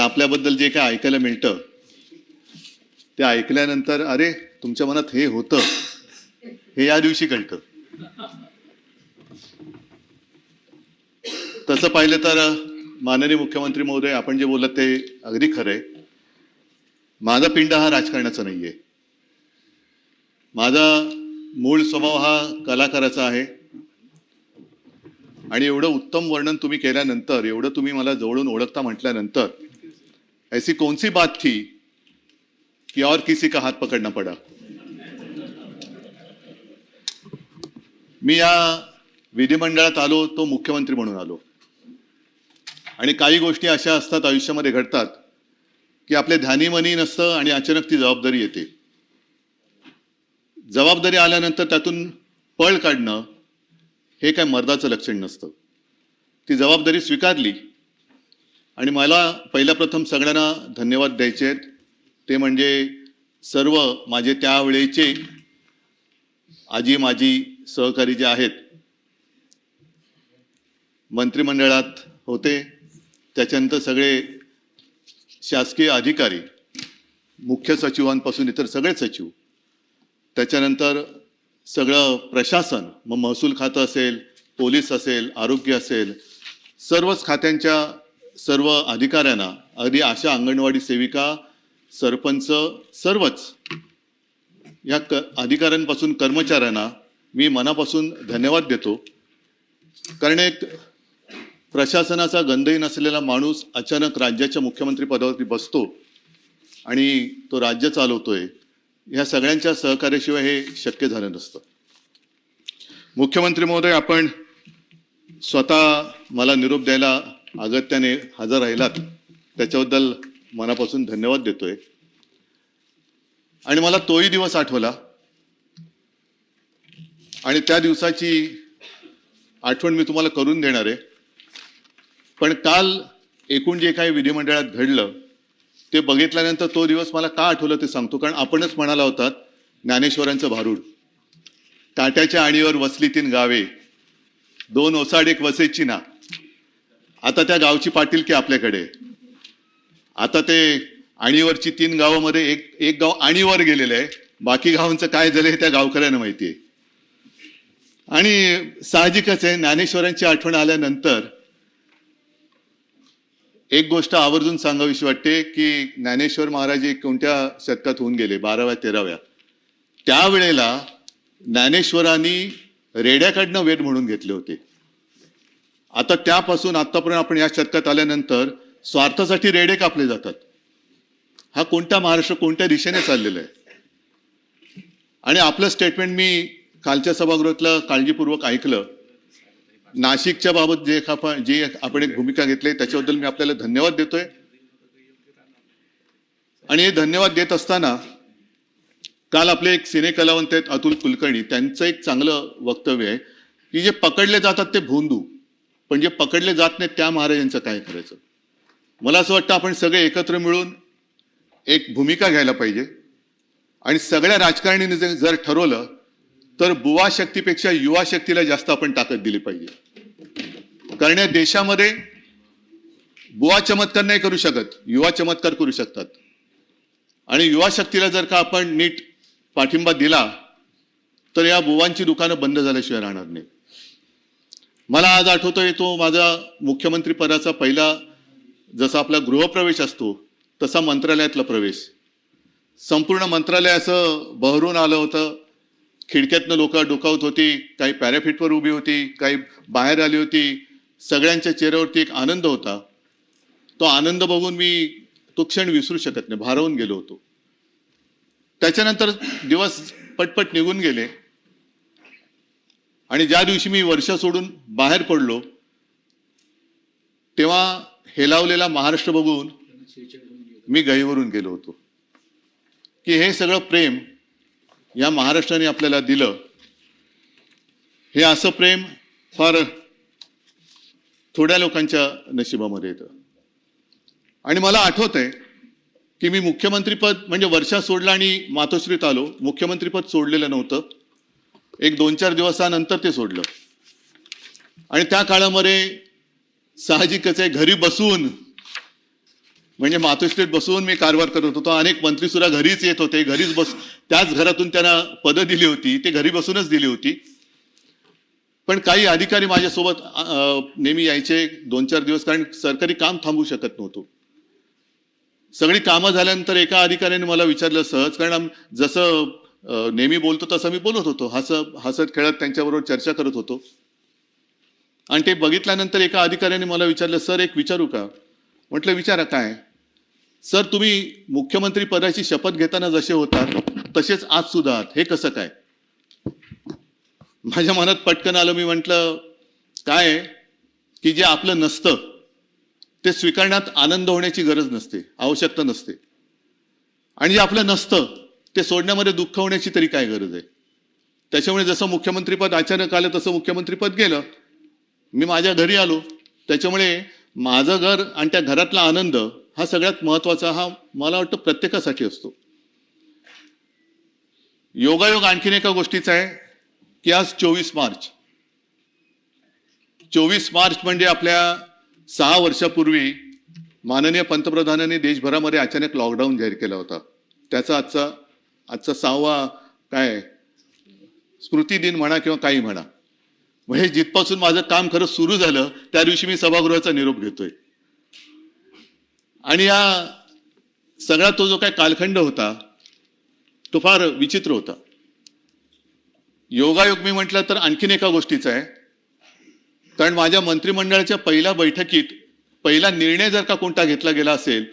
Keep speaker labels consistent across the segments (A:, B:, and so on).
A: आपल्याबद्दल जे काय ऐकायला मिळतं ते ऐकल्यानंतर अरे तुमच्या मनात हे होतं हे या दिवशी कळतं. तसं पाहिलं तर माननीय मुख्यमंत्री महोदय, आपण जे बोलत ते अगदी खरंय. माझा पिंड हा राजकारणाचा नाहीये. माझा मूळ स्वभाव हा कलाकाराचा आहे. आणि एवढं उत्तम वर्णन तुम्ही केल्यानंतर, एवढं तुम्ही मला जवळून ओळखता म्हटल्यानंतर, ऐसी कौन सी बात थी कि और किसी का हात पकडना पडा. मी या विधिमंडळात आलो तो मुख्यमंत्री म्हणून आलो. आणि काही गोष्टी अशा असतात आयुष्यामध्ये घडतात की आपले ध्यानीमनी नसतं आणि अचानक ती जबाबदारी येते. जबाबदारी आल्यानंतर त्यातून पळ काढणं हे काय मर्दाचं लक्षण नसतं. ती जबाबदारी स्वीकारली आणि मला पहिल्या प्रथम सगळ्यांना धन्यवाद द्यायचे आहेत. ते म्हणजे सर्व माझे त्यावेळेचे आजी माजी सहकारी जे आहेत, मंत्रिमंडळात होते, त्याच्यानंतर सगळे शासकीय अधिकारी, मुख्य सचिवांपासून इतर सगळे सचिव, त्याच्यानंतर सगळं प्रशासन, मग महसूल खातं असेल, पोलीस असेल, आरोग्य असेल, सर्वच खात्यांच्या सर्व अधिकाऱ्यांना, अगदी आशा, अंगणवाडी सेविका, सरपंच, सर्वच या अधिकाऱ्यांपासून कर्मचाऱ्यांना मी मनापासून धन्यवाद देतो. कारण एक प्रशासनाचा गंधही नसलेला माणूस अचानक राज्याच्या मुख्यमंत्री पदावरती बसतो आणि तो राज्य चालवतोय, ह्या सगळ्यांच्या सहकार्याशिवाय हे शक्य झालं नसतं. मुख्यमंत्री महोदय, आपण स्वतः मला निरोप द्यायला अगत्याने हजर राहिलात, त्याच्याबद्दल मनापासून धन्यवाद देतोय. आणि मला तोही दिवस आठवला आणि त्या दिवसाची आठवण मी तुम्हाला करून देणार आहे. पण काल एकूण जे काही विधिमंडळात घडलं ते बघितल्यानंतर तो दिवस मला का आठवलं ते सांगतो. कारण आपणच म्हणाला होतात ज्ञानेश्वरांचं भारूड, काट्याच्या आणीवर वसली 3 गावे, 2 ओसाड 1 वसेची ना. आता त्या गावची पाटीलकी आपल्याकडे. आता ते आणीवरची 3 गावामध्ये एक गाव आणीवर गेलेलं आहे, बाकी गावांचं काय झालं हे त्या गावकऱ्यांना माहिती आहे. आणि साहजिकच आहे, ज्ञानेश्वरांची आठवण आल्यानंतर एक गोष्ट आवर्जून सांगावीशी वाटते की ज्ञानेश्वर महाराज कोणत्या शतकात होऊन गेले, 12व्या 13व्या. त्यावेळेला ज्ञानेश्वरांनी रेड्याकडनं वेद म्हणून घेतले होते. आता त्यापासून आतापर्यंत आपण या शतकात आल्यानंतर स्वार्थासाठी रेडे कापले जातात. हा कोणता महाराष्ट्र कोणत्या दिशेने चाललेला आहे. आणि आपलं स्टेटमेंट मी कालच्या सभागृहातलं काळजीपूर्वक ऐकलं. नाशिकच्या बाबत जी आपण एक भूमिका घेतली त्याच्याबद्दल मी आपल्याला धन्यवाद देतोय. आणि हे धन्यवाद देत असताना काल आपले एक सिने कलावंत आहेत अतुल कुलकर्णी, त्यांचं एक चांगलं वक्तव्य आहे की जे पकडले जातात ते भोंदू, पण जे पकडले जात नाहीत त्या महाराजांचं काय करायचं. मला असं वाटतं आपण सगळे एकत्र मिळून एक भूमिका घ्यायला पाहिजे. आणि सगळ्या राजकारण्यांनी जर ठरवलं तर बुवा शक्तीपेक्षा युवा शक्तीला जास्त आपण ताकद दिली पाहिजे. कारण या देशामध्ये बुवा चमत्कार नाही करू शकत, युवा चमत्कार करू शकतात. आणि युवा शक्तीला जर का आपण नीट पाठिंबा दिला तर या बुवांची दुकानं बंद झाल्याशिवाय राहणार नाही. मला आज आठवतोय तो माझा मुख्यमंत्री पदाचा पहिला, जसा आपला गृहप्रवेश असतो तसा मंत्रालयातला प्रवेश. संपूर्ण मंत्रालय असं बहरून आलं होतं. खिडक्यातनं लोक डोकावत होती, काही पॅराफिटवर उभी होती, काही बाहेर आली होती. सगळ्यांच्या चेहऱ्यावरती एक आनंद होता. तो आनंद बघून मी तो क्षण विसरू शकत नाही, भारावून गेलो होतो. त्याच्यानंतर दिवस पटपट निघून गेले आणि ज्या दिवशी मी वर्ष सोडून बाहेर पडलो तेव्हा हेलावलेला महाराष्ट्र बघून मी गहिवरून गेलो होतो की हे सगळं प्रेम या महाराष्ट्राने आपल्याला दिलं, हे असं प्रेम फार थोड्या लोकांच्या नशिबामध्ये येतं. आणि मला आठवतंय की मी मुख्यमंत्रीपद म्हणजे वर्षा सोडला आणि मातोश्रीत आलो. मुख्यमंत्रीपद सोडलेलं नव्हतं, एक 2-4 दिवसानंतर ते सोडलं. आणि त्या काळामध्ये साहजिकच आहे घरी बसून म्हणजे मातोश्रीत बसून मी कारभार करत होतो. अनेक मंत्री सुद्धा घरीच येत होते, घरीच बस, त्याच घरातून त्यांना पदं दिली होती, ते घरी बसूनच दिली होती. पण काही अधिकारी माझ्यासोबत नेहमी यायचे 2-4 दिवस, कारण सरकारी काम थांबू शकत नव्हतो. सगळी कामं झाल्यानंतर एका अधिकाऱ्याने मला विचारलं सहज, कारण जसं नेहमी बोलतो तसं मी बोलत होतो, हसत खेळत त्यांच्याबरोबर चर्चा करत होतो. आणि ते बघितल्यानंतर एका अधिकाऱ्याने मला विचारलं, सर एक विचारू का? म्हटलं विचारा. काय? सर तुम्ही मुख्यमंत्री पदाची शपथ घेताना जसे होतात तसेच आज सुद्धा आहात, हे कसं काय? माझ्या मनात पटकन आलं. मी म्हटलं काय की जे आपलं नसतं ते स्वीकारण्यात आनंद होण्याची गरज नसते, आवश्यकता नसते. आणि जे आपलं नसतं ते सोडण्यामध्ये दुःख होण्याची तरी काय गरज आहे? त्याच्यामुळे जसं मुख्यमंत्रीपद अचानक आलं तसं मुख्यमंत्रीपद गेलं. मी माझ्या घरी आलो. त्याच्यामुळे माझं घर आणि त्या घरातला आनंद हा सगळ्यात महत्वाचा, हा मला वाटतं प्रत्येकासाठी असतो. योगायोग आणखीन एका गोष्टीचा आहे की आज 24 मार्च. 24 मार्च म्हणजे आपल्या 6 वर्षापूर्वी माननीय पंतप्रधानांनी देशभरामध्ये अचानक लॉकडाऊन जाहीर केला होता. त्याचा आजचा 6वा काय स्मृती दिन म्हणा किंवा काही म्हणा. म्हणजे जिथपासून माझं काम खरं सुरू झालं त्या दिवशी मी सभागृहाचा निरोप घेतोय. आणि या सगळा तो जो काय कालखंड होता तो फार विचित्र होता. योगायोग मी म्हटलं तर आणखीन एका गोष्टीचा आहे, कारण माझ्या मंत्रिमंडळाच्या पहिल्या बैठकीत पहिला निर्णय जर का कोणता घेतला गेला असेल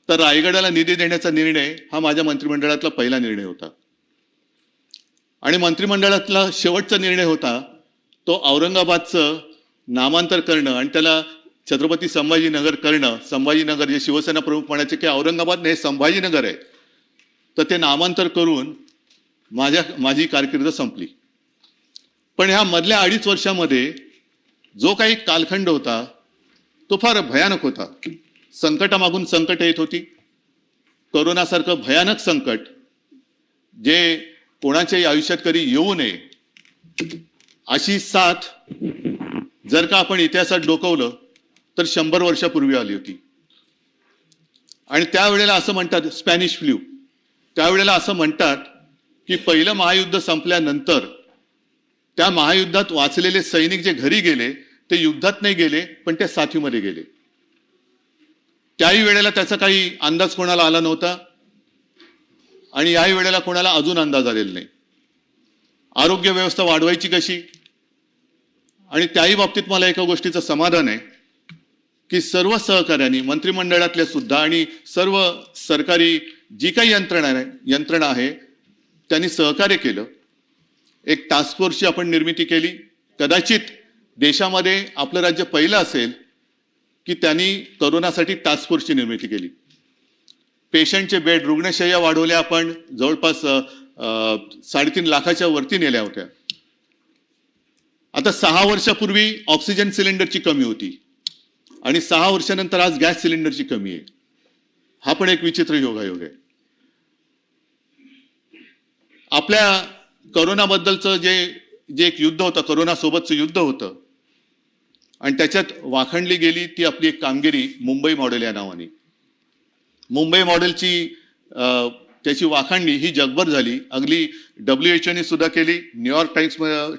A: तर रायगडाला निधी देण्याचा निर्णय हा माझ्या मंत्रिमंडळातला पहिला निर्णय होता. आणि मंत्रिमंडळातला शेवटचा निर्णय होता तो औरंगाबादचं नामांतर करणं आणि त्याला छत्रपती संभाजीनगर करणं. संभाजीनगर जे शिवसेना प्रमुख म्हणायचे की औरंगाबाद नाही संभाजीनगर आहे, तर ते नामांतर करून माझी कारकीर्द संपली. पण ह्या मधल्या 2.5 वर्षामध्ये जो काही कालखंड होता तो फार भयानक होता. संकटामागून संकट येत होती. कोरोनासारखं भयानक संकट जे कोणाच्याही आयुष्यात कधी येऊ नये अशी साथ जर का आपण इतिहासात डोकवलं तर 100 वर्षापूर्वी आली होती. आणि त्यावेळेला असं म्हणतात स्पॅनिश फ्लू, त्यावेळेला असं म्हणतात की पहिलं महायुद्ध संपल्यानंतर त्या महायुद्धात वाचलेले सैनिक जे घरी गेले ते युद्धात नाही गेले पण त्या साथीमध्ये गेले. त्याही वेळेला त्याचा काही अंदाज कोणाला आला नव्हता आणि याही वेळेला कोणाला अजून अंदाज आलेला नाही. आरोग्य व्यवस्था वाढवायची कशी? आणि त्याही बाबतीत मला एका गोष्टीचं समाधान आहे की सर्व सहकार्यांनी मंत्रिमंडळातल्या सुद्धा आणि सर्व सरकारी जी काही यंत्रणा आहे त्यांनी सहकार्य केलं. एक टास्क फोर्सची आपण निर्मिती केली. कदाचित देशामध्ये आपलं राज्य पहिलं असेल की त्यांनी कोरोनासाठी टास्क फोर्सची निर्मिती केली. पेशंटचे बेड, रुग्णशय्या वाढवल्या आपण, जवळपास 3.5 लाखाच्या वरती नेल्या होत्या. आता 6 वर्षापूर्वी ऑक्सिजन सिलेंडरची कमी होती आणि 6 वर्षानंतर आज गॅस सिलेंडरची कमी आहे. हा पण एक विचित्र योगायोग आहे. आपल्या कोरोनाबद्दलचं जे एक युद्ध होतं, कोरोना सोबतचं युद्ध होतं आणि त्याच्यात वाखणली गेली ती आपली एक कामगिरी मुंबई मॉडेल या नावाने. मुंबई मॉडेलची त्याची वाखाणणी ही जगभर झाली. अगदी WHO ने सुद्धा केली. न्यूयॉर्क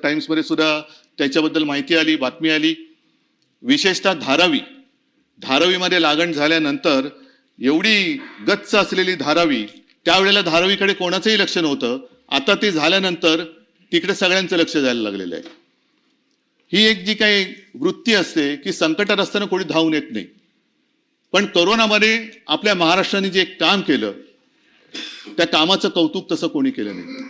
A: टाइम्समध्ये सुद्धा त्याच्याबद्दल माहिती आली, बातमी आली. विशेषतः धारावीमध्ये लागण झाल्यानंतर एवढी गच्च असलेली धारावी, त्यावेळेला धारावीकडे कोणाचंही लक्ष नव्हतं. आता ते झाल्यानंतर तिकडे सगळ्यांचं लक्ष जायला लागलेलं आहे. ही एक जी काही वृत्ती असते की संकटात असताना कोणी धावून येत नाही. पण कोरोनामध्ये आपल्या महाराष्ट्राने जे काम केलं त्या कामाचं कौतुक तसं कोणी केलं नाही.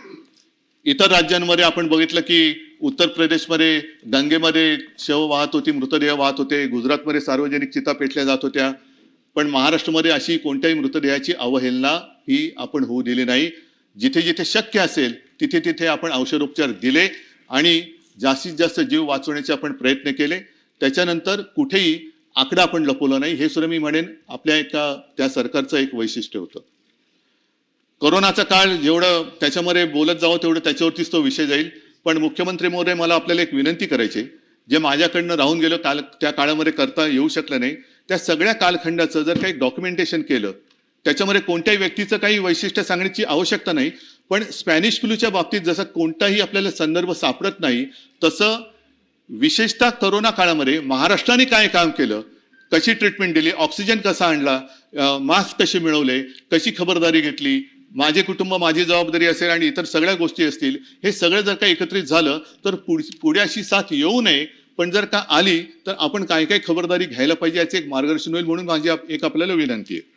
A: इतर राज्यांमध्ये आपण बघितलं की उत्तर प्रदेशमध्ये गंगेमध्ये शव वाहत होती, मृतदेह वाहत होते. गुजरातमध्ये सार्वजनिक चिता पेटल्या जात होत्या. पण महाराष्ट्रामध्ये अशी कोणत्याही मृतदेहाची अवहेलना ही आपण होऊ दिली नाही. जिथे जिथे शक्य असेल तिथे तिथे आपण औषधोपचार दिले आणि जास्तीत जास्त जीव वाचवण्याचे आपण प्रयत्न केले. त्याच्यानंतर कुठेही आकडा आपण लपवला नाही. हे सुद्धा मी म्हणेन आपल्या त्या सरकारचं एक वैशिष्ट्य होतं. कोरोनाचा काळ जेवढं त्याच्यामध्ये बोलत जावं तेवढं त्याच्यावरतीच तो विषय जाईल. पण मुख्यमंत्री महोदय, मला आपल्याला एक विनंती करायची, जे माझ्याकडनं राहून गेलं त्या काळामध्ये करता येऊ शकलं नाही, त्या सगळ्या कालखंडाचं जर काही डॉक्युमेंटेशन केलं, त्याच्यामध्ये कोणत्याही व्यक्तीचं काही वैशिष्ट्य सांगण्याची आवश्यकता नाही, पण स्पॅनिश फ्लूच्या बाबतीत जसं कोणताही आपल्याला संदर्भ सापडत नाही, तसं विशेषतः कोरोना काळामध्ये महाराष्ट्राने काय काम केलं, कशी ट्रीटमेंट दिली, ऑक्सिजन कसा आणला, मास्क कसे मिळवले, कशी खबरदारी घेतली, माझे कुटुंब माझी जबाबदारी असेल आणि इतर सगळ्या गोष्टी असतील, हे सगळं जर का एकत्रित झालं तर पुढे अशी साथ येऊ नये, पण जर का आली तर आपण काय काय खबरदारी घ्यायला पाहिजे याचे एक मार्गदर्शन होईल, म्हणून माझी एक आपल्याला विनंती आहे.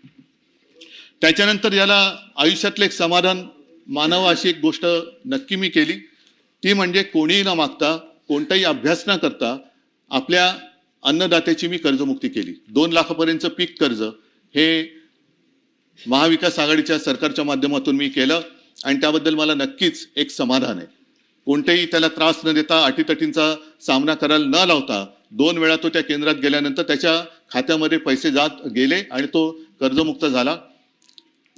A: त्याच्यानंतर याला आयुष्यातलं एक समाधान मानावं अशी एक गोष्ट नक्की मी केली, ती म्हणजे कोणीही न मागता, कोणताही अभ्यास न करता आपल्या अन्नदात्याची मी कर्जमुक्ती केली. 2 लाखापर्यंतचं पीक कर्ज हे महाविकास आघाडीच्या सरकारच्या माध्यमातून मी केलं आणि त्याबद्दल मला नक्कीच एक समाधान आहे. कोणतेही त्याला त्रास न देता, अटीतटींचा सामना करायला न लावता 2 वेळा तो त्या केंद्रात गेल्यानंतर त्याच्या खात्यामध्ये पैसे जात गेले आणि तो कर्जमुक्त झाला.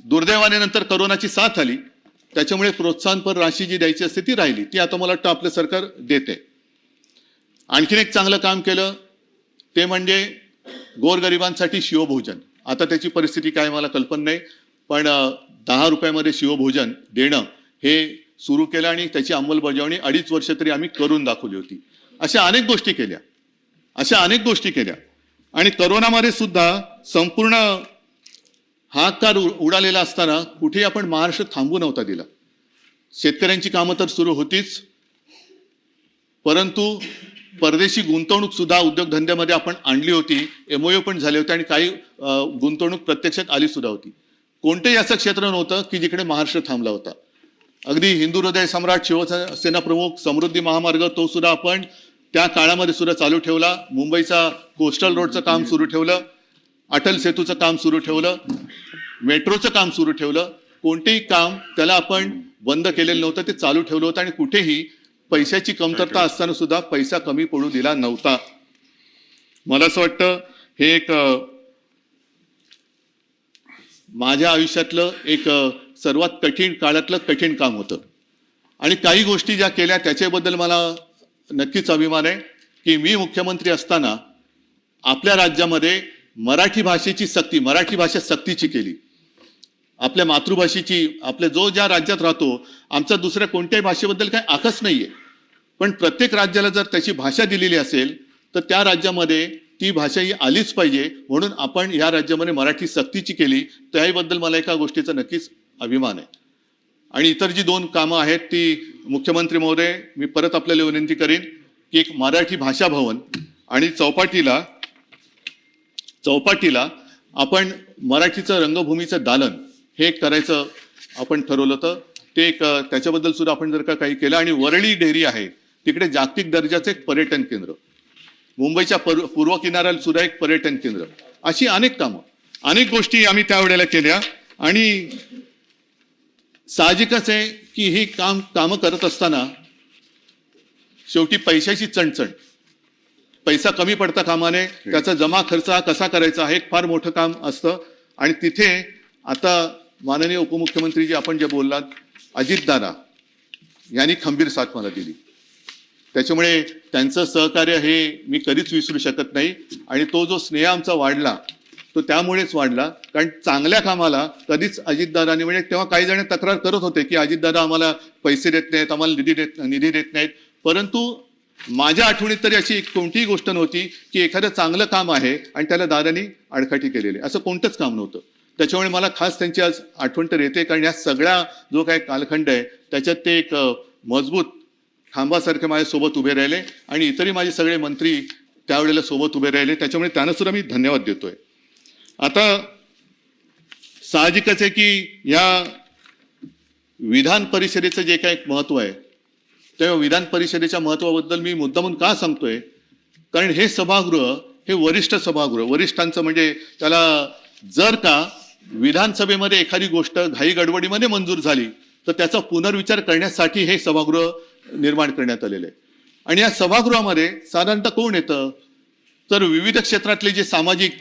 A: दुर्दैवाने नंतर करोनाची साथ आली, त्याच्यामुळे प्रोत्साहनपर राशी जी द्यायची असते ती राहिली, ती आता मला वाटतं आपलं सरकार देते. आणखीन एक चांगलं काम केलं ते म्हणजे गोरगरिबांसाठी शिवभोजन. आता त्याची परिस्थिती काय मला कल्पना नाही, पण 10 रुपयामध्ये शिवभोजन देणं हे सुरू केलं आणि त्याची अंमलबजावणी 2.5 वर्ष तरी आम्ही करून दाखवली होती. अशा अनेक गोष्टी केल्या आणि करोनामध्ये सुद्धा संपूर्ण हाहाकार उडालेला असताना कुठेही आपण महाराष्ट्र थांबू नव्हता दिला. शेतकऱ्यांची कामं तर सुरू होतीच, परंतु परदेशी गुंतवणूक सुद्धा उद्योगधंद्यामध्ये आपण आणली होती, MOU पण झाले होते आणि काही गुंतवणूक प्रत्यक्षात आली सुद्धा होती. कोणतेही असं क्षेत्र नव्हतं की जिकडे महाराष्ट्र थांबला होता. अगदी हिंदू हृदय सम्राट, शिवसेना प्रमुख, समृद्धी महामार्ग तो सुद्धा आपण त्या काळामध्ये सुद्धा चालू ठेवला. मुंबईचा कोस्टल रोडचं काम सुरू ठेवलं, अटल सेतूचं काम सुरू ठेवलं, मेट्रोचं काम सुरू ठेवलं. कोणतेही काम त्याला आपण बंद केलेलं नव्हतं, ते चालू ठेवलं होतं आणि कुठेही पैशाची कमतरता असताना सुद्धा पैसा कमी पडू दिला नव्हता. मला असं वाटतं हे एक माझ्या आयुष्यातलं एक सर्वात कठीण काळातलं कठीण काम होतं आणि काही गोष्टी ज्या केल्या त्याच्याबद्दल मला नक्कीच अभिमान आहे की मी मुख्यमंत्री असताना आपल्या राज्यामध्ये मराठी भाषेची सक्ती, मराठी भाषा सक्तीची केली. आपल्या मातृभाषेची, आपल्या ज्या राज्यात राहतो, आमचा दुसऱ्या कोणत्याही भाषेबद्दल काही आकस नाहीये, पण प्रत्येक राज्याला जर त्याची भाषा दिलेली असेल तर त्या राज्यामध्ये ती भाषा ही आलीच पाहिजे, म्हणून आपण या राज्यामध्ये मराठी सक्तीची केली. त्याबद्दल मला एका गोष्टीचा नक्कीच अभिमान आहे. आणि इतर जी 2 कामं आहेत ती मुख्यमंत्री महोदय मी परत आपल्याला विनंती करीन की एक मराठी भाषा भवन आणि चौपाटीला आपण मराठीचं रंगभूमीचं दालन हे करायचं आपण ठरवलं होतं. ते एक त्याच्याबद्दल सुद्धा आपण जर का काही केलं. आणि वरळी डेअरी आहे तिकडे जागतिक दर्जाचं एक पर्यटन केंद्र, मुंबईच्या पूर्व किनाऱ्याला सुद्धा एक पर्यटन केंद्र, अशी अनेक कामं, अनेक गोष्टी आम्ही त्यावेळेला केल्या. आणि साहजिकच आहे की ही कामं करत असताना शेवटी पैशाची चणचण, पैसा कमी पडता कामा नये, त्याचा जमा खर्च हा कसा करायचा हे एक फार मोठं काम असतं. आणि तिथे आता माननीय उपमुख्यमंत्री जी आपण जे बोललात, अजितदादा यांनी खंबीर साथ मला दिली, त्याच्यामुळे त्यांचं सहकार्य हे मी कधीच विसरू शकत नाही. आणि तो जो स्नेह आमचा वाढला तो त्यामुळेच वाढला कारण चांगल्या कामाला कधीच अजितदादांनी, म्हणजे तेव्हा काही जण तक्रार करत होते की अजितदादा आम्हाला पैसे देत नाहीत, आम्हाला निधी देत नाहीत, परंतु माझ्या आठवणीत तरी अशी कोणतीही गोष्ट नव्हती की एखादं चांगलं काम आहे आणि त्याला दादांनी आडकाठी केलेली, असं कोणतंच काम नव्हतं. त्याच्यामुळे मला खास त्यांची आज आठवण तर येते, कारण या सगळ्या जो काही कालखंड आहे त्याच्यात ते एक मजबूत खांबासारखे माझ्यासोबत उभे राहिले आणि इतरही माझे सगळे मंत्री त्यावेळेला सोबत उभे राहिले, त्याच्यामुळे त्यांना सुद्धा मी धन्यवाद देतोय. आता साहजिकच आहे की या विधान परिषदेचं जे काही महत्व आहे, तेव्हा विधान परिषदेच्या महत्वाबद्दल मी मुद्दामून का सांगतोय, कारण हे सभागृह हे वरिष्ठ सभागृह, वरिष्ठांचं म्हणजे त्याला जर का विधानसभेमध्ये एखादी गोष्ट घाई गडबडीमध्ये मंजूर झाली तर त्याचा पुनर्विचार करण्यासाठी हे सभागृह निर्माण करण्यात आलेलं आहे. आणि या सभागृहामध्ये साधारणतः कोण येतं तर विविध क्षेत्रातले जे सामाजिक,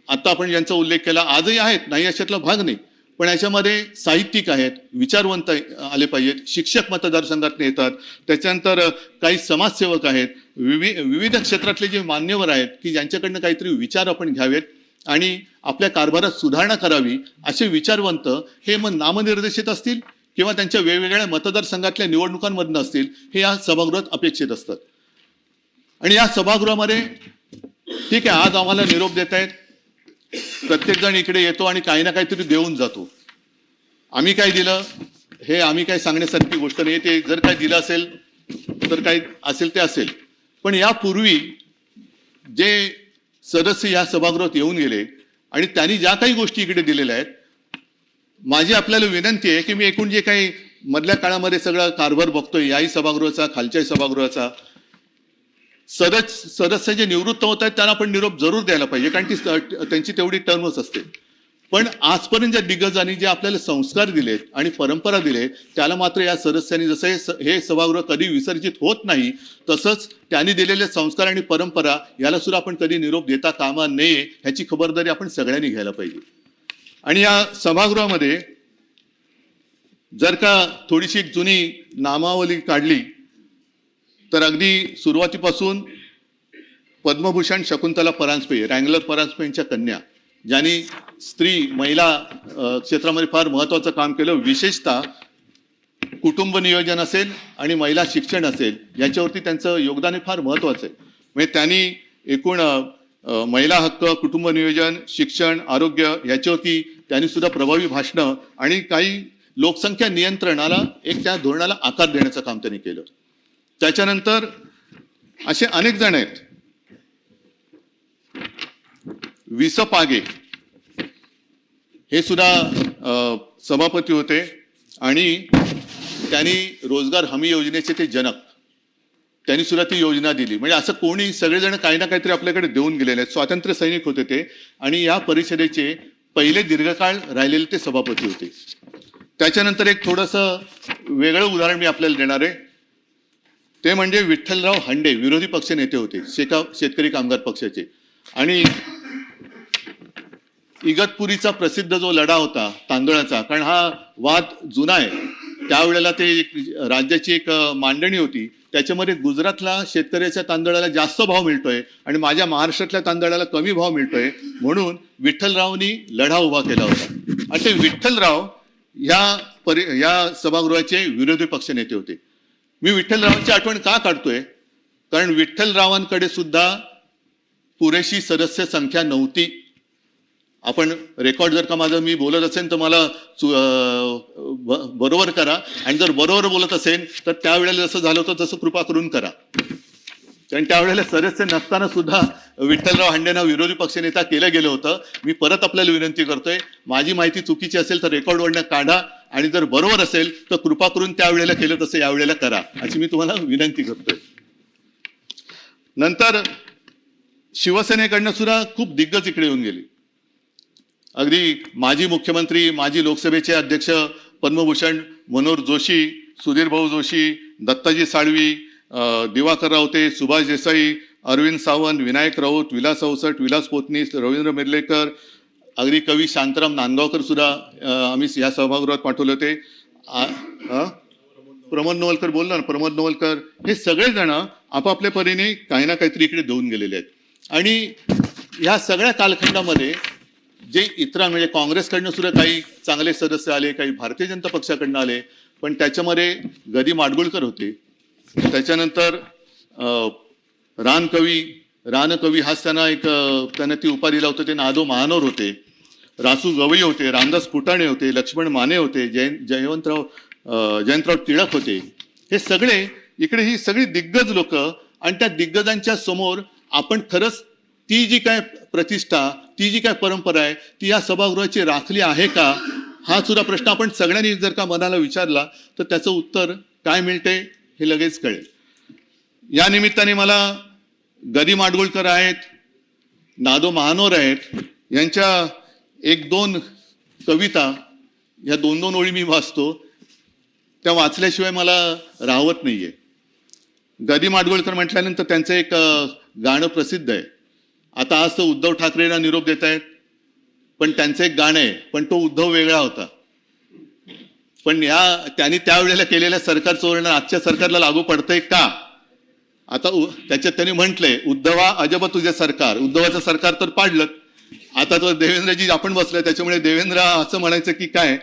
A: आता आपण ज्यांचा उल्लेख केला आजही आहेत, नाही अशातला भाग नाही, पण याच्यामध्ये साहित्यिक आहेत, विचारवंत आले पाहिजेत, शिक्षक मतदारसंघातून येतात, त्याच्यानंतर काही समाजसेवक आहेत, विविध क्षेत्रातले जे मान्यवर आहेत की ज्यांच्याकडनं काहीतरी विचार आपण घ्यावेत आणि आपल्या कारभारात सुधारणा करावी, असे विचारवंत हे मग नामनिर्देशित असतील किंवा त्यांच्या वेगवेगळ्या मतदारसंघातल्या निवडणुकांमधनं असतील, हे या सभागृहात अपेक्षित असतात. आणि या सभागृहामध्ये ठीक आहे, आज आम्हाला निरोप देत आहेत, प्रत्येक जण इकडे येतो आणि काही ना काहीतरी देऊन जातो. आम्ही काय दिलं हे आम्ही काय सांगण्यासारखी गोष्ट नाही. ते जर काय दिलं असेल तर काय असेल ते असेल. पण यापूर्वी जे सदस्य या सभागृहात येऊन गेले आणि त्यांनी ज्या काही गोष्टी इकडे दिलेल्या आहेत, माझी आपल्याला विनंती आहे की मी एकूण जे काही मधल्या काळामध्ये सगळा कारभार बघतोय, याही सभागृहाचा, खालच्याही सभागृहाचा, सदस्य जे निवृत्त होत आहेत त्यांना पण निरोप जरूर द्यायला पाहिजे, कारण ती त्यांची तेवढी टर्मच असते. पण आजपर्यंत ज्या दिग्गजांनी जे आपल्याला संस्कार दिलेत आणि परंपरा दिले, त्याला मात्र या सदस्यांनी, जसं हे सभागृह कधी विसर्जित होत नाही, तसंच त्यांनी दिलेले संस्कार आणि परंपरा याला सुद्धा आपण कधी निरोप देता कामा नये, ह्याची खबरदारी आपण सगळ्यांनी घ्यायला पाहिजे. आणि या सभागृहामध्ये जर का थोडीशी एक जुनी नामावली काढली तर अगदी सुरुवातीपासून पद्मभूषण शकुंतला परांजपे, रँगलर परांजपे यांच्या कन्या, ज्यांनी स्त्री महिला क्षेत्रामध्ये फार महत्वाचं काम केलं, विशेषतः कुटुंब नियोजन असेल आणि महिला शिक्षण असेल, याच्यावरती त्यांचं योगदान हे फार महत्वाचं आहे. म्हणजे त्यांनी एकूण महिला हक्क, कुटुंब नियोजन, शिक्षण, आरोग्य याच्यावरती त्यांनी सुद्धा प्रभावी भाषणं आणि काही लोकसंख्या नियंत्रणाला त्या धोरणाला आकार देण्याचं काम त्यांनी केलं. त्याच्यानंतर असे अनेक जण आहेत. विस पागे हे सुद्धा सभापती होते आणि त्यांनी रोजगार हमी योजनेचे ते जनक, त्यांनी सुद्धा ती योजना दिली. म्हणजे असं कोणी, सगळेजण काही ना काहीतरी आपल्याकडे देऊन गेलेले आहेत. स्वातंत्र्य सैनिक होते ते आणि या परिषदेचे पहिले दीर्घकाळ राहिलेले ते सभापती होते. त्याच्यानंतर एक थोडंसं वेगळं उदाहरण मी आपल्याला देणार आहे. ते म्हणजे विठ्ठलराव हांडे, विरोधी पक्ष नेते होते, शेतकरी कामगार पक्षाचे. आणि इगतपुरीचा प्रसिद्ध जो लढा होता तांदळाचा, कारण हा वाद जुना आहे, त्यावेळेला ते राज्याची एक मांडणी होती, त्याच्यामध्ये गुजरातला शेतकऱ्याच्या तांदळाला जास्त भाव मिळतोय आणि माझ्या महाराष्ट्रातल्या तांदळाला कमी भाव मिळतोय, म्हणून विठ्ठलरावनी लढा उभा केला होता. आणि ते विठ्ठलराव या सभागृहाचे विरोधी पक्ष नेते होते. मी विठ्ठलरावांची आठवण का काढतोय, कारण विठ्ठलरावांकडे सुद्धा पुरेशी सदस्य संख्या नव्हती. आपण रेकॉर्ड जर का माझं मी बोलत असेल तर मला बरोबर करा, आणि जर बरोबर बोलत असेल तर त्यावेळेला जसं झालं होतं तसं कृपा करून करा. कारण त्यावेळेला सदस्य नसताना सुद्धा विठ्ठलराव हांडेंना विरोधी पक्षनेता केलं गेलं होतं. मी परत आपल्याला विनंती करतोय, माझी माहिती चुकीची असेल तर रेकॉर्डवरनं काढा, आणि जर बरोबर असेल तर कृपा करून त्यावेळेला केलं तसं यावेळेला करा, अशी मी तुम्हाला विनंती करतोय. नंतर शिवसेनेकडनं सुद्धा खूप दिग्गज इकडे येऊन गेले. अगदी माजी मुख्यमंत्री, माजी लोकसभेचे अध्यक्ष पद्मभूषण मनोहर जोशी, सुधीर भाऊ जोशी, दत्ताजी साळवी, दिवाकर रावते, सुभाष देसाई, अरविंद सावंत, विनायक राऊत, विलास अवसट, विलास पोतनीस, रवींद्र मिर्लेकर, अगदी कवी शांताराम नांदगावकर सुद्धा आम्ही या सभागृहात पाठवले होते. प्रमोद नवलकर बोलला ना, प्रमोद नवलकर, हे सगळे जण आपापल्या परीने काही ना काहीतरी इकडे देऊन गेलेले आहेत. आणि ह्या सगळ्या कालखंडामध्ये जे इतर, म्हणजे काँग्रेसकडनं सुद्धा काही चांगले सदस्य आले, काही भारतीय जनता पक्षाकडनं आले, पण त्याच्यामध्ये गदी माडगुळकर होते. त्याच्यानंतर रानकवी हाच त्यांना ती उपाधी दिला होता, ते नादो महानोर होते, रासू गवई होते, रामदास फुटाणे होते, लक्ष्मण माने होते, जयंतराव टिळक होते. हे सगळे इकडे, ही सगळी दिग्गज लोक, आणि त्या दिग्गजांच्या समोर आपण खरंच ती जी काय प्रतिष्ठा, ती जी काय परंपरा आहे, ती या सभागृहाची राखली आहे का, हा सुद्धा प्रश्न आपण सगळ्यांनी जर का मनाला विचारला तर त्याचं उत्तर काय मिळते हे लगेच कळेल. या निमित्ताने मला गदी माडगुळकर आहेत, नादो महानोर आहेत, यांच्या एक दोन कविता, या दोन ओळी मी वाचतो, त्या वाचल्याशिवाय मला राहवत नाहीये. गदी माडगुळकर म्हटल्यानंतर त्यांचं एक गाणं प्रसिद्ध आहे. आता आज तर उद्धव ठाकरेंना निरोप देत आहेत, पण त्यांचं एक गाणं आहे, पण तो उद्धव वेगळा होता. पण त्यांनी त्यावेळेला केलेल्या सरकारचं वर्णन आजच्या सरकारला लागू पडतंय का, आता त्याच्यात त्यांनी म्हटलंय, उद्धवा अजब तुझे सरकार. उद्धवाचं सरकार तर पाडलं, आता तो देवेंद्रजी आपण बसलोय त्याच्यामुळे देवेंद्र असं म्हणायचं की काय.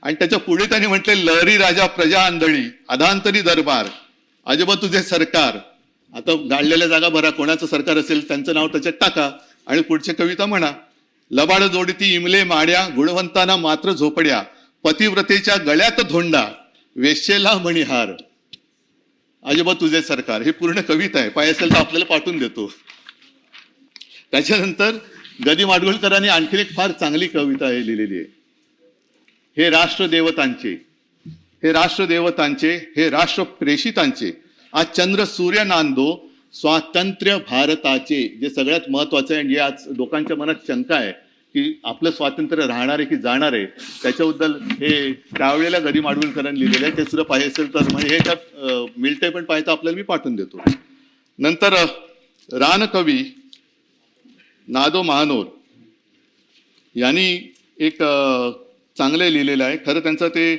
A: आणि त्याच्या पुढे त्यांनी म्हटले, लहरी राजा प्रजा आंधळी अधांतरी दरबार अजब तुझे सरकार. आता गाळलेल्या जागा भरा, कोणाचं सरकार असेल त्यांचं नाव त्याच्यात टाका आणि पुढची कविता म्हणा. लबाड जोडती इमले माड्या गुणवंतांना मात्र झोपड्या पतिव्रतेच्या गळ्यात धोंडा वेश्येला मणिहार अजब तुझे सरकार. ही पूर्ण कविता आहे, पाहिजे असेल तर आपल्याला पाठवून देतो. त्याच्यानंतर गदी माडगुळकरांनी आणखी एक फार चांगली कविता हे लिहिलेली आहे. हे राष्ट्रदेवतांचे, हे राष्ट्रदेवतांचे, हे राष्ट्र प्रेषितांचे आज चंद्र सूर्य नांदो स्वातंत्र्य भारताचे. जे सगळ्यात महत्वाचं आहे, जे आज लोकांच्या मनात शंका आहे की आपलं स्वातंत्र्य राहणार आहे की जाणार आहे, त्याच्याबद्दल हे त्यावेळेला गदी माडगुळकरांनी लिहिलेलं आहे. ते सुद्धा पाहिजे असेल तर म्हणजे हे त्यात मिळतंय, पण पाहिजे आपल्याला मी पाठवून देतो. नंतर रानकवी नादो महानोर यांनी एक चांगलं लिहिलेलं आहे. खरं त्यांचं ते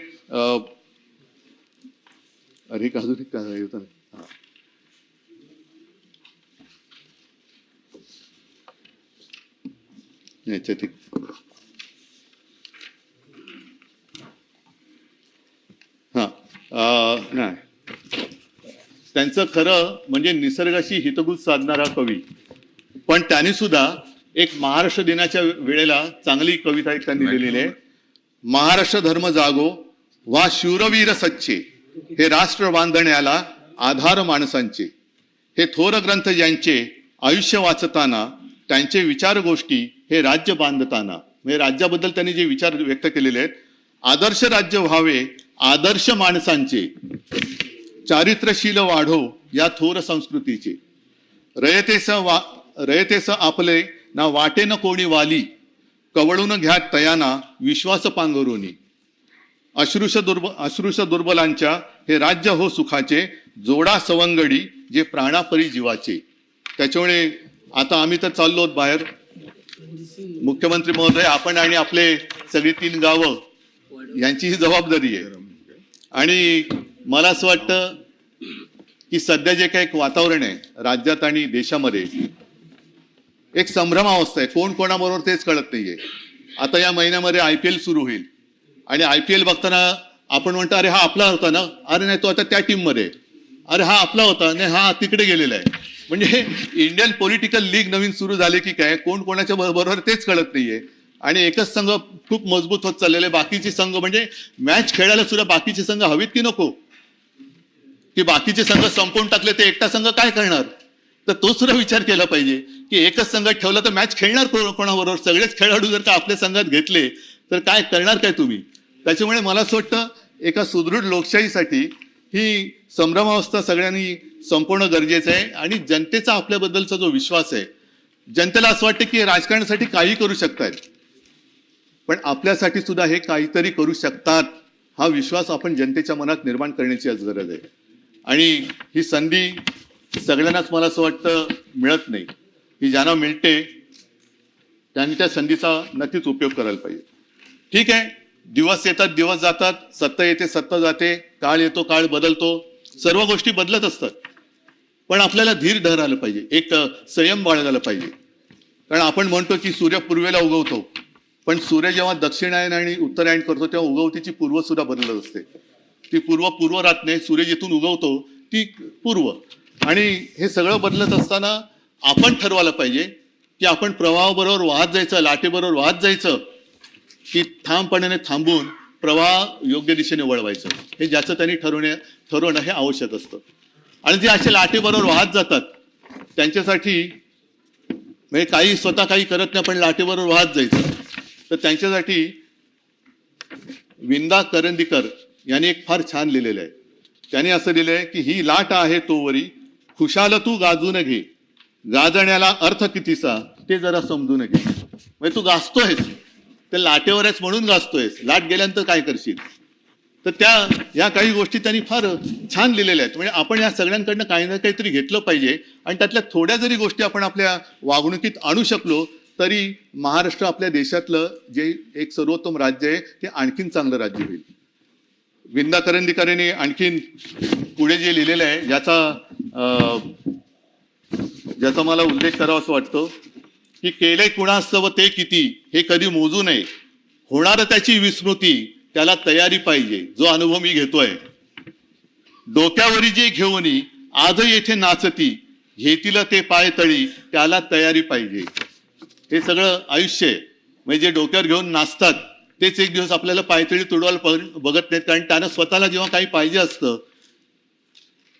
A: अरे अजून एक काय होतं याच्यात नाही, त्यांचं खरं म्हणजे निसर्गाशी हितगुज साधणारा कवी. पण त्यांनी सुद्धा एक महाराष्ट्र दिनाच्या वेळेला चांगली कविता एक त्यांनी लिहिलेली आहे. महाराष्ट्र धर्म जागो वा शूरवीर सच्चे हे राष्ट्र बांधण्याला आधार माणसांचे. हे थोर ग्रंथ ज्यांचे आयुष्य वाचताना त्यांचे विचार गोष्टी हे राज्य बांधताना. म्हणजे राज्याबद्दल त्यांनी जे विचार व्यक्त केलेले आहेत, आदर्श राज्य व्हावे आदर्श माणसांचे चारित्र्यशील वाढो या थोर संस्कृतीचे. रयतेस आपले ना वाटे न कोणी वाली कवळून घ्या तयाना विश्वास पांघरुनी. अश्रुष दुर्बलांच्या हे राज्य हो सुखाचे जोडा सवंगडी जे प्राणापरी जीवाचे. त्याच्यामुळे आता आम्ही तर चाललो बाहेर, मुख्यमंत्री महोदय आपण आणि आपले सगळी 3 गावं यांची ही जबाबदारी आहे. आणि मला असं वाटतं की सध्या जे काही एक वातावरण आहे राज्यात आणि देशामध्ये, एक संभ्रमावस्था आहे, कोण कोणाबरोबर तेच कळत नाहीये. आता या महिन्यामध्ये IPL सुरू होईल आणि IPL बघताना आपण म्हणतो अरे हा आपला होता ना, अरे नाही तो आता त्या टीम मध्ये, अरे हा आपला होता नाही हा तिकडे गेलेला आहे. म्हणजे इंडियन पॉलिटिकल लीग नवीन सुरू झाले की काय, कोण कोणाच्या बरोबर तेच कळत नाहीये. आणि एकच संघ खूप मजबूत होत चाललेले, बाकीचे संघ म्हणजे मॅच खेळायला सुद्धा बाकीचे संघ हवेत की नको, की बाकीचे संघ संपवून टाकले ते एकटा संघ काय करणार. तर तो सुद्धा विचार केला पाहिजे की एकच संघ ठेवला तर मॅच खेळणार कोणाबरोबर. सगळेच खेळाडू जर का आपल्या संघात घेतले तर काय करणार काय तुम्ही. त्याच्यामुळे मला असं वाटतं एका सुदृढ लोकशाहीसाठी ही संभ्रमावस्था सगळ्यांनी संपवणं गरजेचं आहे. आणि जनतेचा आपल्याबद्दलचा जो विश्वास आहे, जनतेला असं वाटतं की राजकारणासाठी काही करू शकतात, पण आपल्यासाठी सुद्धा हे काहीतरी करू शकतात हा विश्वास आपण जनतेच्या मनात निर्माण करण्याची आज गरज आहे. आणि ही संधी सगळ्यांनाच मला असं वाटतं मिळत नाही. ही ज्यांना मिळते त्यांनी त्या संधीचा नक्कीच उपयोग करायला पाहिजे. ठीक आहे, दिवस येतात दिवस जातात, सत्ता येते सत्ता जाते, काळ येतो काळ बदलतो, सर्व गोष्टी बदलत असतात. पण आपल्याला धीर धरायला पाहिजे, एक संयम बाळगायला पाहिजे. कारण आपण म्हणतो की सूर्य पूर्वेला उगवतो, पण सूर्य जेव्हा दक्षिणायन आणि उत्तरायण करतो तेव्हा उगवतीची पूर्व सुद्धा बदलत असते. ती पूर्व राहत नाही, सूर्य जिथून उगवतो ती पूर्व. आणि हे सगळं बदलत असताना आपण ठरवायला पाहिजे की आपण प्रवाहाबरोबर वाहत जायचं, लाटेबरोबर वाहत जायचं, की ठामपणाने थांबून प्रवाह योग्य दिशेने वळवायचं. हे ज्याचं त्यांनी ठरवणं हे आवश्यक असतं. आणि जे असे लाटेबरोबर वाहत जातात त्यांच्यासाठी म्हणजे काही स्वतः काही करत नाही पण लाटेबरोबर वाहत जायचं, तर त्यांच्यासाठी विंदा करंदीकर यांनी एक फार छान लिहिलेलं आहे. त्यांनी असं लिहिलंय की ही लाट आहे तोवरी खुशाल तू गाजून घे, गाजण्याला अर्थ कितीसा ते जरा समजून घे. म्हणजे तू गाजतोयस, ते लाटेवर आहेस म्हणून गाजतोयस, लाट गेल्यानंतर काय करशील. तर या काही गोष्टी त्यांनी फार छान लिहिलेल्या आहेत. म्हणजे आपण या सगळ्यांकडनं काही ना काहीतरी घेतलं पाहिजे. आणि त्यातल्या थोड्या जरी गोष्टी आपण आपल्या वागणुकीत आणू शकलो तरी महाराष्ट्र आपल्या देशातलं जे एक सर्वोत्तम राज्य आहे ते आणखीन चांगलं राज्य होईल. विंदा करंदीकर यांनी आणखीन पुढे जे लिहिलेलं आहे ज्याचा ज्याचा मला उल्लेख करावा असं वाटतं की केले कुणास्तव ते किती हे कधी मोजू नये, होणार त्याची विस्मृती त्याला तयारी पाहिजे. जो अनुभव मी घेतोय, डोक्यावरी जे घेऊनी आज येथे नाचती, घेतील ते पाय तळी त्याला तयारी पाहिजे. हे सगळं आयुष्य आहे. म्हणजे जे डोक्यावर घेऊन नाचतात तेच एक दिवस आपल्याला पायतळी तुडवायला बघत नाहीत, कारण त्यांना स्वतःला जेव्हा काही पाहिजे असतं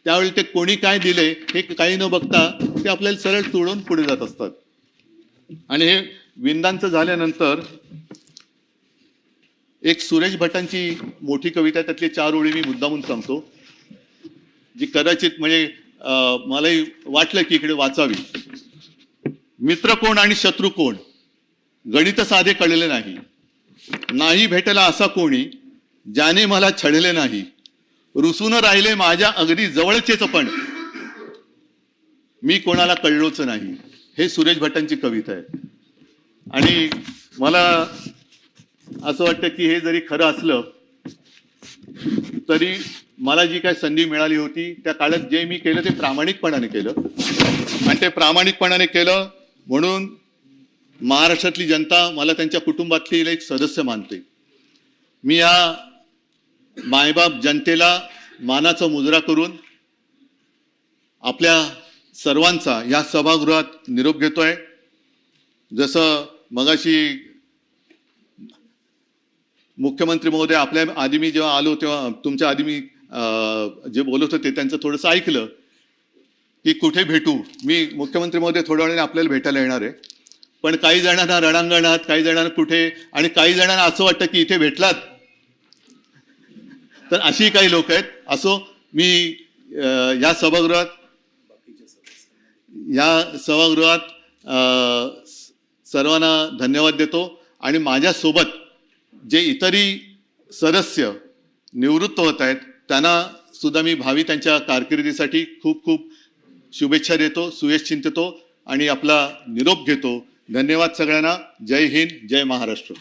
A: त्यावेळी ते कोणी काय दिले हे काही न बघता ते आपल्याला सरळ तुडवून पुढे जात असतात. आणि हे विंदांचं झाल्यानंतर एक सुरेश भटांची मोठी कविता आहे, त्यातली 4 ओळी मी मुद्दामून सांगतो, जी कदाचित म्हणजे मलाही वाटलं की इकडे वाचावी. मित्र कोण आणि शत्रू कोण गणित साधे कळले नाही, नाही भेटला असा कोणी ज्याने मला छळले नाही, रुसून राहिले माझ्या अगदी जवळचेच पण मी कोणाला कळलोच नाही. हे सुरेश भटांची कविता आहे. आणि मला असं वाटतं की हे जरी खरं असलं तरी मला जी काय संधी मिळाली होती त्या काळात जे मी केलं ते प्रामाणिकपणाने केलं, आणि ते प्रामाणिकपणाने केलं म्हणून महाराष्ट्रातली जनता मला त्यांच्या कुटुंबातली एक सदस्य मानते. मी या मायबाप जनतेला मानाचा मुजरा करून आपल्या सर्वांचा या सभागृहात निरोप घेतोय. जसं मगाशी मुख्यमंत्री महोदय आपल्या आधी मी जेव्हा आलो तेव्हा तुमच्या आधी मी जे बोलत होते त्यांचं थोडंसं ऐकलं की कुठे भेटू. मी मुख्यमंत्री महोदय थोड्या वेळाने आपल्याला भेटायला येणार आहे, पण काही जणांना रणांगणात, काही जणांना कुठे, आणि काही जणांना असं वाटतं की इथे भेटलात तर अशी काही लोक आहेत. असो, मी या सभागृहात सर्वांना धन्यवाद देतो. आणि माझ्यासोबत जे इतरही सदस्य निवृत्त होत आहेत त्यांना सुद्धा मी भावी त्यांच्या कारकिर्दीसाठी खूप खूप शुभेच्छा देतो, सुयश चिंततो आणि आपला निरोप घेतो. धन्यवाद सगळ्यांना. जय हिंद, जय महाराष्ट्र.